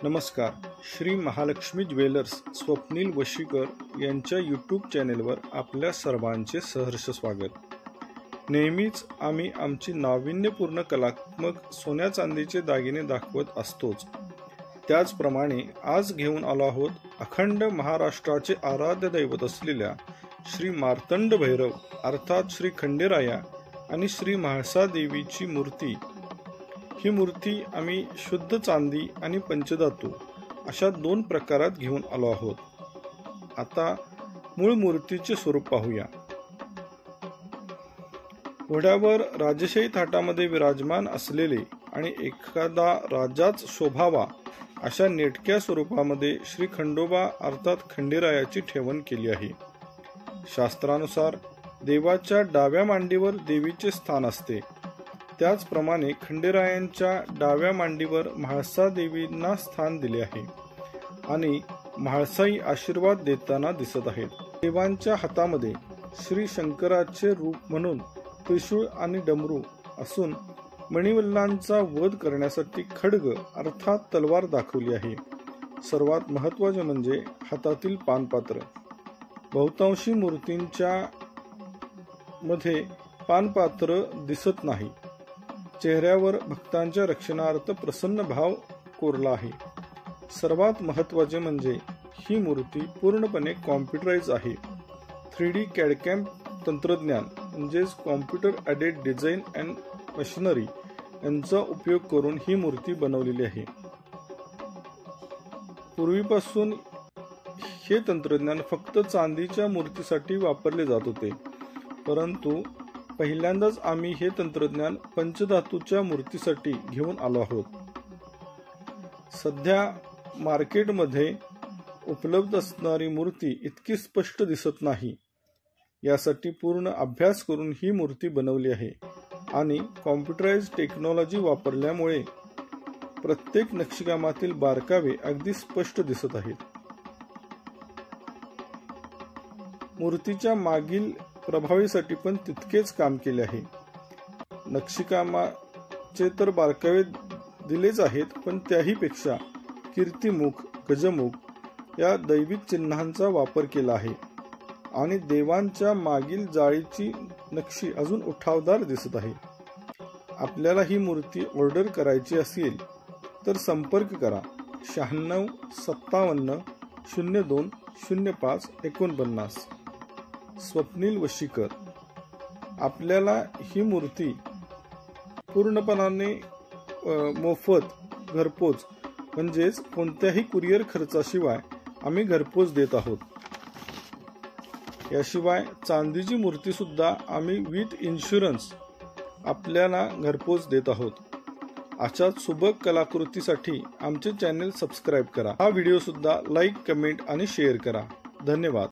नमस्कार. श्री महालक्ष्मी ज्वेलर्स स्वप्नील वशीकर यांच्या यूट्यूब चॅनेलवर आपल्या सर्वांचे सहर्ष स्वागत. नेहमीच आम्ही आमची नाविन्यपूर्ण कलात्मक सोन्या चांदीचे दागिने दाखवत असतोच. त्याचप्रमाणे आज घेऊन आलो आहोत अखंड महाराष्ट्राचे आराध्य दैवत असलेल्या श्री मार्तंड भैरव अर्थात श्री खंडेराया आणि श्री म्हाळसा देवीची मूर्ती. ही मूर्ती आम्ही शुद्ध चांदी आणि पंचधातू अशा दोन प्रकारात घेऊन आलो आहोत. आता मूळ मूर्तीचे स्वरूप पाहूया. घोड्यावर राजशाही थाटामध्ये विराजमान असलेले आणि एखादा राजाच शोभावा अशा नेटक्या स्वरूपामध्ये श्री खंडोबा अर्थात खंडेरायाची ठेवण केली आहे. शास्त्रानुसार देवाच्या डाव्या मांडीवर देवीचे स्थान असते. त्याचप्रमाणे खंडेरायांच्या डाव्या मांडीवर म्हाळसा देवींना स्थान दिले आहे आणि म्हाळसाई आशीर्वाद देताना दिसत आहेत. देवांच्या हातामध्ये श्री शंकराचे रूप म्हणून त्रिशूळ आणि डमरू असून मणिवल्लांचा वध करण्यासाठी खड्ग अर्थात तलवार दाखवली आहे. सर्वात महत्त्वाचे म्हणजे हातातील पानपात्र. बहुतांशी मूर्तींच्या मध्ये पानपात्र दिसत नाही. चेहऱ्यावर भक्तांच्या रक्षणार्थ प्रसन्न भाव कोरला आहे. सर्वात महत्त्वाचे म्हणजे ही मूर्ती पूर्णपणे कॉम्प्युटराइज आहे. 3D कॅडकॅम तंत्रज्ञान म्हणजेच computer added design and machinery यांचा उपयोग करून ही मूर्ती बनवलेली आहे. पूर्वीपासून हे तंत्रज्ञान फक्त चांदीच्या मूर्तीसाठी वापरले जात होते, परंतु पहिल्यांदाच आम्ही हे तंत्रज्ञान पंचधातूच्या मूर्तीसाठी घेऊन आलो आहोत. सध्या मार्केटमध्ये उपलब्ध असणारी मूर्ती इतकी स्पष्ट दिसत नाही. यासाठी पूर्ण अभ्यास करून ही मूर्ती बनवली आहे आणि कॉम्प्युटराइज टेक्नॉलॉजी वापरल्यामुळे प्रत्येक नक्षीकामातील बारकावे अगदी स्पष्ट दिसत आहेत. मूर्तीच्या मागील प्रभावीसाठी पण तितकेच काम केले आहे. नक्षीकामाचे तर बारकावे दिलेच आहेत, पण त्याहीपेक्षा कीर्तिमुख, गजमुख या दैविक चिन्हांचा वापर केला आहे आणि देवांच्या मागील जाळीची नक्षी अजून उठावदार दिसत आहे. आपल्याला ही मूर्ती ऑर्डर करायची असेल तर संपर्क करा 96 57 02 05 49. स्वप्नील वशीकर. आपल्याला ही मूर्ती पूर्णपणाने मोफत घरपोच म्हणजेच कोणत्याही कुरिअर खर्चाशिवाय आम्ही घरपोच देत आहोत. याशिवाय चांदीची मूर्ती सुद्धा आम्ही विथ इन्शुरन्स आपल्याला घरपोच देत आहोत. अशाच सुबक कलाकृतीसाठी आमचे चॅनल सबस्क्राईब करा. हा व्हिडिओ सुद्धा लाईक, कमेंट आणि शेअर करा. धन्यवाद.